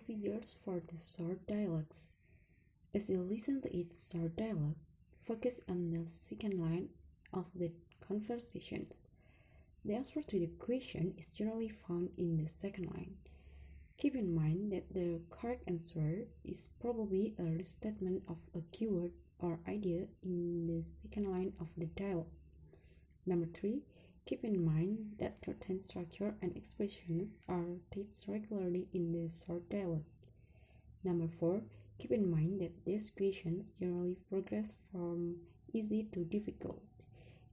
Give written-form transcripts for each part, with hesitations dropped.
procedures for the short dialogues. As you listen to each short dialogue, focus on the second line of the conversations. The answer to the question is generally found in the second line. Keep in mind that the correct answer is probably a restatement of a keyword or idea in the second line of the dialogue. Number 3. Keep in mind that certain structure and expressions are taught regularly in the short dialogue. Number 4. Keep in mind that these questions generally progress from easy to difficult.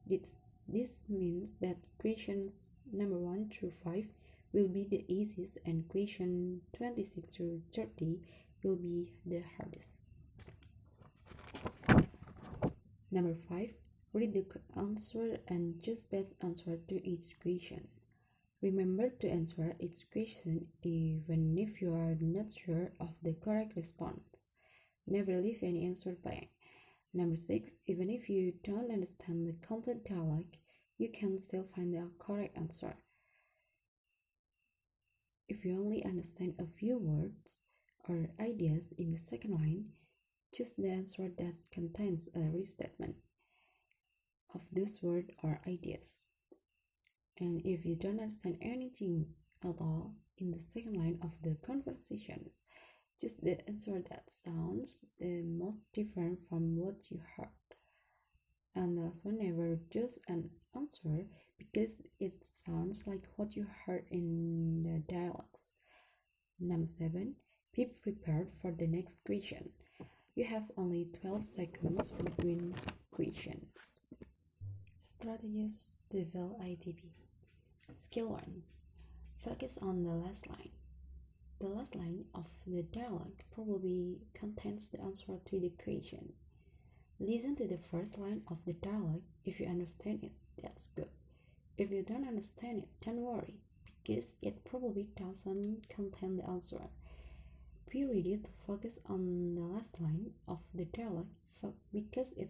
This means that questions number 1 through 5 will be the easiest and question 26 through 30 will be the hardest. Number 5. Read the answer and choose best answer to each question. Remember to answer each question even if you are not sure of the correct response. Never leave any answer blank. Number 6. Even if you don't understand the complete dialogue, you can still find the correct answer. If you only understand a few words or ideas in the second line, choose the answer that contains a restatement of those words or ideas. And if you don't understand anything at all in the second line of the conversations, choose the answer that sounds the most different from what you heard. And also never choose an answer because it sounds like what you heard in the dialogues. Number 7. Be prepared for the next question. You have only 12 seconds between questions. Strategies to develop ITP. Skill 1. Focus on the last line. The last line of the dialogue probably contains the answer to the question. Listen to the first line of the dialogue. If you understand it, that's good. If you don't understand it, don't worry, because it probably doesn't contain the answer. Be ready to focus on the last line of the dialogue because it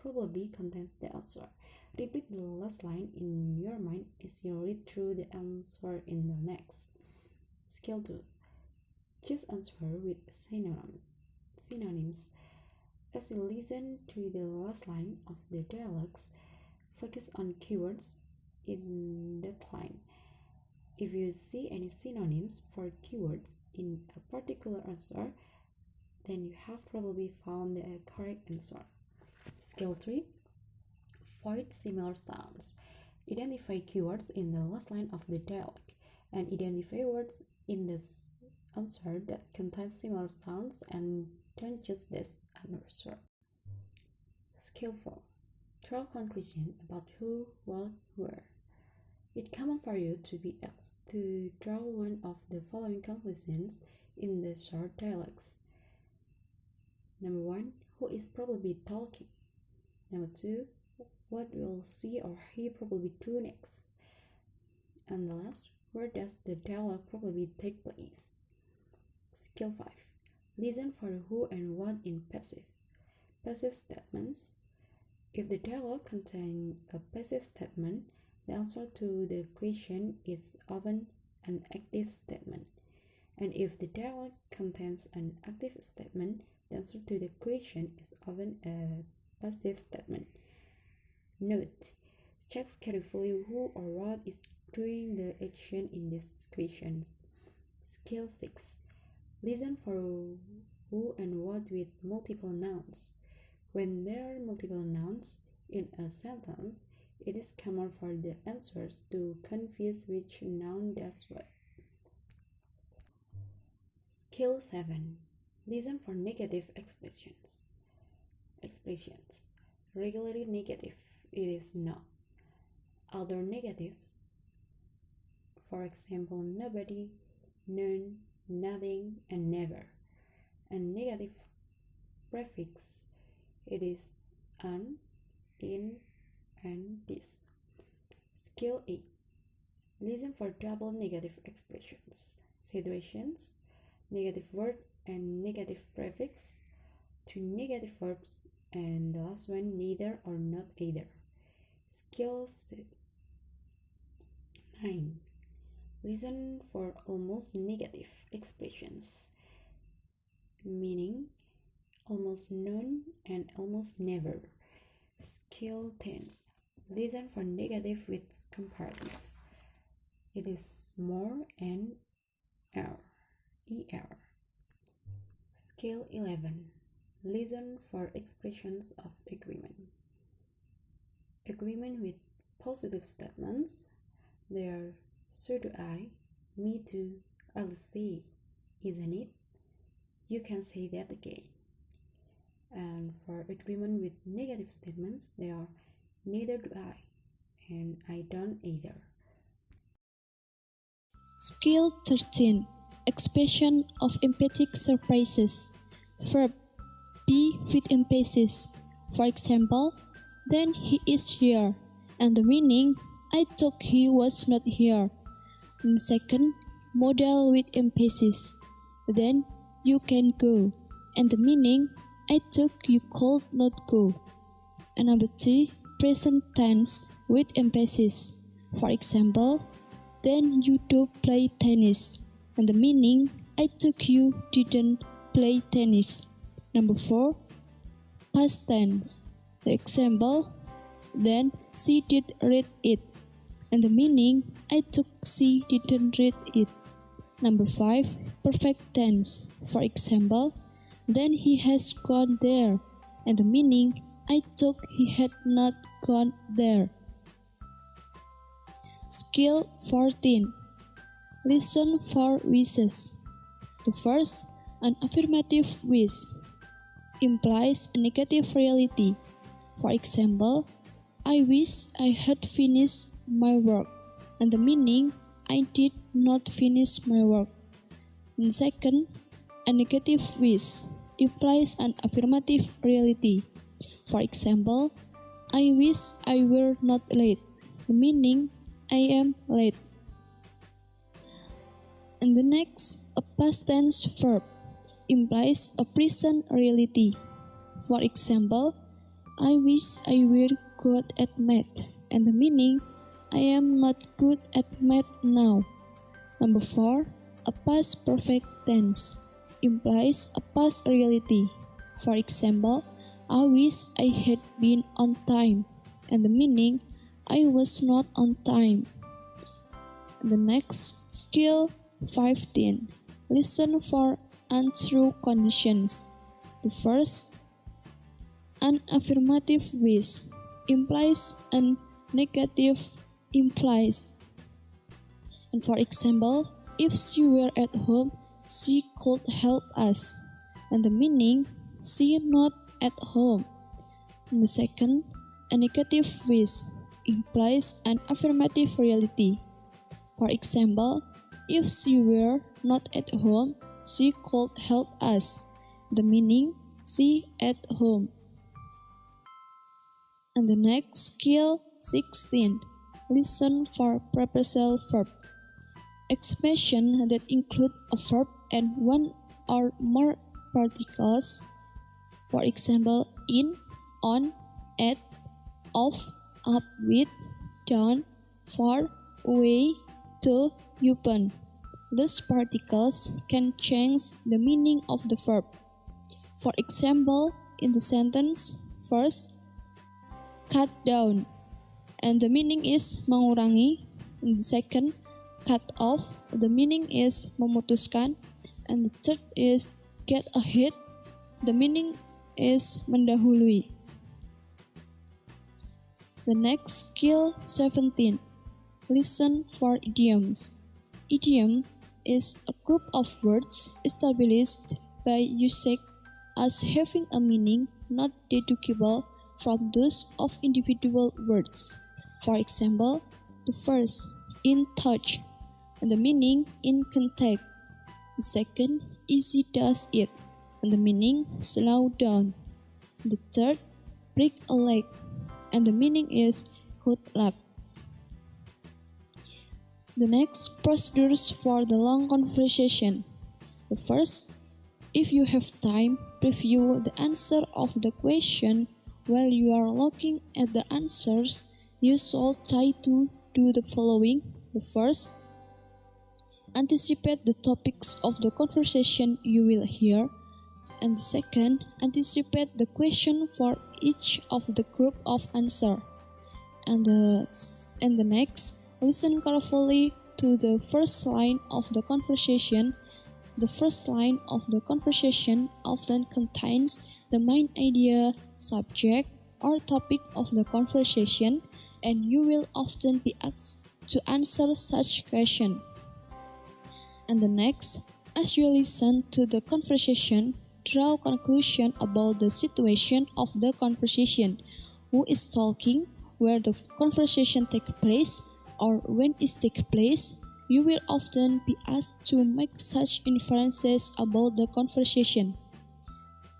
probably contains the answer. Repeat the last line in your mind as you read through the answer in the next. Skill 2. Choose answer with synonyms. As you listen to the last line of the dialogues, focus on keywords in that line. If you see any synonyms for keywords in a particular answer, then you have probably found the correct answer. Skill 3. Avoid similar sounds. Identify keywords in the last line of the dialogue and identify words in this answer that contain similar sounds and don't judge this answer. Skill 4. Draw conclusion about who, what, where. It's common for you to be asked to draw one of the following conclusions in the short dialogues. Number 1. Who is probably talking? Number 2. What will she or he probably do next? And the last, where does the dialogue probably take place? Skill 5. Listen for who and what in passive. Passive statements. If the dialogue contains a passive statement, the answer to the question is often an active statement. And if the dialogue contains an active statement, the answer to the question is often a passive statement. Note: check carefully who or what is doing the action in these questions. Skill 6. Listen for who and what with multiple nouns. When there are multiple nouns in a sentence, it is common for the answers to confuse which noun does what. Skill 7. Listen for negative expressions. Regularly negative, it is not. Other negatives, for example, nobody, none, nothing, and never. And negative prefix, it is an, in, and this. Skill 8. Listen for double negative expressions, situations, negative word and negative prefix, two negative verbs, and the last one, neither or not either. Skill 9. Listen for almost negative expressions, meaning almost none and almost never. Skill 10. Listen for negative with comparatives. It is more and er. Skill 11. Listen for expressions of agreement. Agreement with positive statements. They are so do I, me too, I'll say, isn't it? You can say that again. And for agreement with negative statements, they are neither do I and I don't either. Skill 13. Expression of emphatic surprises. Verb be with emphasis. For example, then he is here, and the meaning, I thought he was not here. And second, modal with emphasis. Then you can go, and the meaning, I thought you could not go. And number 3, present tense with emphasis. For example, then you do play tennis, and the meaning, I thought you didn't play tennis. Number 4, past tense. The example, then she did read it, and the meaning, I thought she didn't read it. Number 5, perfect tense. For example, then he has gone there, and the meaning, I thought he had not gone there. Skill 14. Listen for wishes. The first, an affirmative wish, implies a negative reality. For example, I wish I had finished my work, and the meaning, I did not finish my work. And second, a negative wish implies an affirmative reality. For example, I wish I were not late, the meaning, I am late. And the next, a past tense verb implies a present reality. For example, I wish I were good at math, and the meaning, I am not good at math now. Number 4, a past perfect tense implies a past reality. For example, I wish I had been on time, and the meaning, I was not on time. The next, skill 15. Listen for untrue conditions. The first, an affirmative wish implies a negative implies. And for example, if she were at home, she could help us, and the meaning, she not at home. And the second, a negative wish implies an affirmative reality. For example, if she were not at home, she could help us. The meaning, she at home. And the next, skill 16. Listen for preposal verb. Expressions that include a verb and one or more particles. For example, in, on, at, off, up with, down, far, away, to, upon. These particles can change the meaning of the verb. For example, in the sentence, first, cut down, and the meaning is mengurangi. In the second, cut off, the meaning is memutuskan. And the third is get ahead, the meaning is mendahului. The next, skill 17. Listen for idioms. Idiom is a group of words established by usage as having a meaning not deducible from those of individual words. For example, the first, in touch, and the meaning in contact. The second, easy does it, and the meaning slow down. The third, break a leg, and the meaning is good luck. The next, procedures for the long conversation. The first, if you have time, review the answer of the question. While you are looking at the answers, you should try to do the following. The first, Anticipate the topics of the conversation you will hear. And the second, anticipate the question for each of the group of answer. And the next, listen carefully to the first line of the conversation. The first line of the conversation often contains the main idea, subject, or topic of the conversation, and you will often be asked to answer such question. And the next, as you listen to the conversation, draw conclusion about the situation of the conversation, who is talking, where the conversation take place, or when it take place. You will often be asked to make such inferences about the conversation.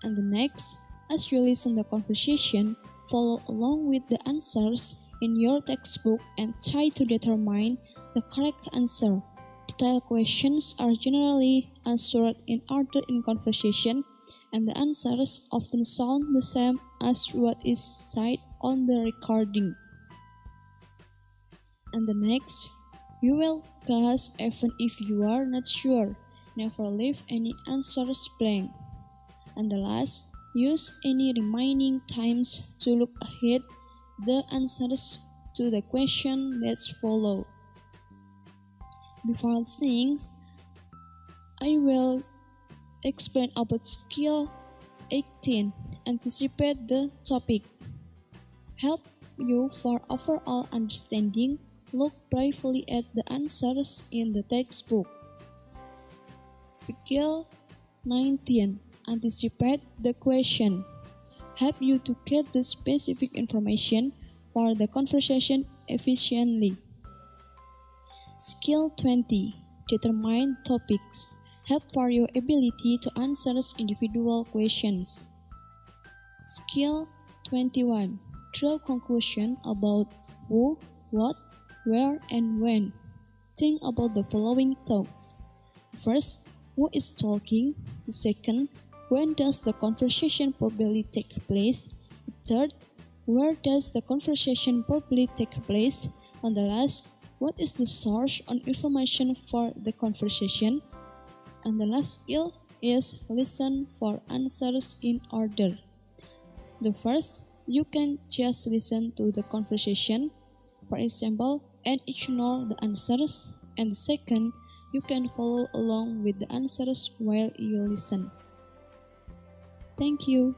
And the next, as you listen to the conversation, follow along with the answers in your textbook and try to determine the correct answer. Detailed questions are generally answered in order in conversation, and the answers often sound the same as what is said on the recording. And the next, you will guess even if you are not sure. Never leave any answers blank. And the last, use any remaining times to look ahead the answers to the question that follow. Before listening, I will explain about skill 18. Anticipate the topic. Help you for overall understanding. Look briefly at the answers in the textbook. Skill 19. Anticipate the question. Help you to get the specific information for the conversation efficiently. Skill 20. Determine topics. Help for your ability to answer individual questions. Skill 21. Draw conclusion about who, what, where, and when. Think about the following thoughts. First, who is talking? Second, when does the conversation probably take place? Third, where does the conversation probably take place? And the last, what is the source of information for the conversation? And the last skill is listen for answers in order. The first, you can just listen to the conversation, for example, and ignore the answers. And the second, you can follow along with the answers while you listen. Thank you.